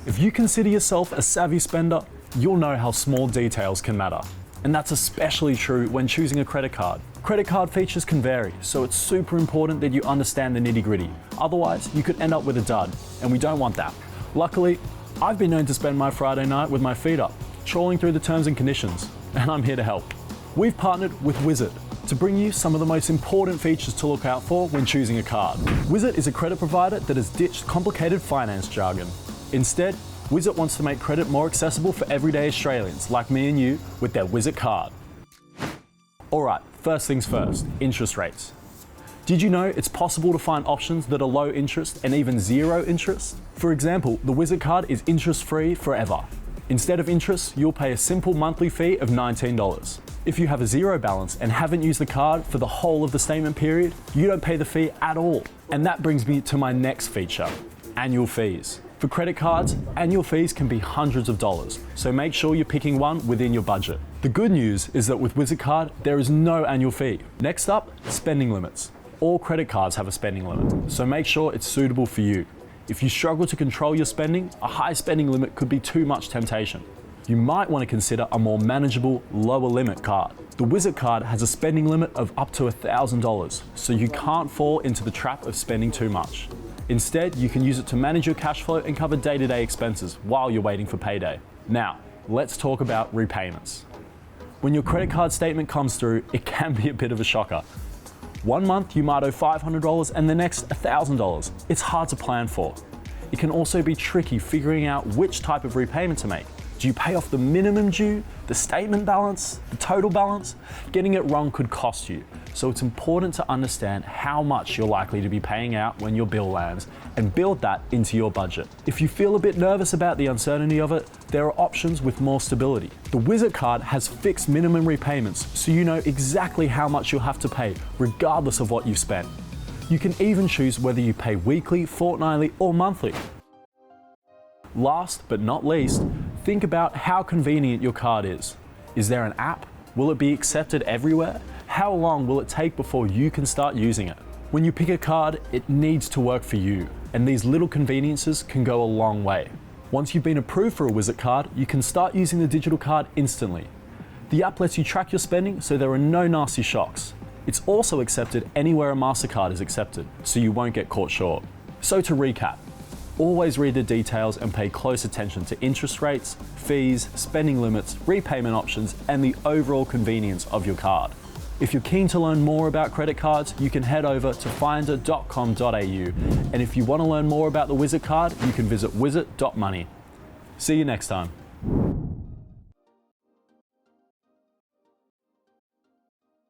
If you consider yourself a savvy spender, you'll know how small details can matter. And that's especially true when choosing a credit card. Credit card features can vary, so it's super important that you understand the nitty-gritty. Otherwise, you could end up with a dud, and we don't want that. Luckily, I've been known to spend my Friday night with my feet up, trawling through the terms and conditions, and I'm here to help. We've partnered with Wizit to bring you some of the most important features to look out for when choosing a card. Wizit is a credit provider that has ditched complicated finance jargon. Instead, Wizit wants to make credit more accessible for everyday Australians like me and you with their Wizit card. Alright, first things first, interest rates. Did you know it's possible to find options that are low interest and even zero interest? For example, the Wizit card is interest-free forever. Instead of interest, you'll pay a simple monthly fee of $19. If you have a zero balance and haven't used the card for the whole of the statement period, you don't pay the fee at all. And that brings me to my next feature, annual fees. For credit cards, annual fees can be hundreds of dollars, so make sure you're picking one within your budget. The good news is that with Wizit card, there is no annual fee. Next up, spending limits. All credit cards have a spending limit, so make sure it's suitable for you. If you struggle to control your spending, a high spending limit could be too much temptation. You might want to consider a more manageable, lower limit card. The Wizit card has a spending limit of up to $1,000, so you can't fall into the trap of spending too much. Instead, you can use it to manage your cash flow and cover day-to-day expenses while you're waiting for payday. Now, let's talk about repayments. When your credit card statement comes through, it can be a bit of a shocker. One month you might owe $500 and the next $1,000. It's hard to plan for. It can also be tricky figuring out which type of repayment to make. Do you pay off the minimum due, the statement balance, the total balance? Getting it wrong could cost you. So it's important to understand how much you're likely to be paying out when your bill lands and build that into your budget. If you feel a bit nervous about the uncertainty of it, there are options with more stability. The Wizit card has fixed minimum repayments, so you know exactly how much you'll have to pay regardless of what you've spent. You can even choose whether you pay weekly, fortnightly, or monthly. Last but not least, think about how convenient your card is. Is there an app? Will it be accepted everywhere? How long will it take before you can start using it? When you pick a card, it needs to work for you, and these little conveniences can go a long way. Once you've been approved for a Wizit card, you can start using the digital card instantly. The app lets you track your spending so there are no nasty shocks. It's also accepted anywhere a MasterCard is accepted, so you won't get caught short. So to recap, always read the details and pay close attention to interest rates, fees, spending limits, repayment options, and the overall convenience of your card. If you're keen to learn more about credit cards, you can head over to finder.com.au, and if you want to learn more about the Wizit card, you can visit Wizit.money. See you next time.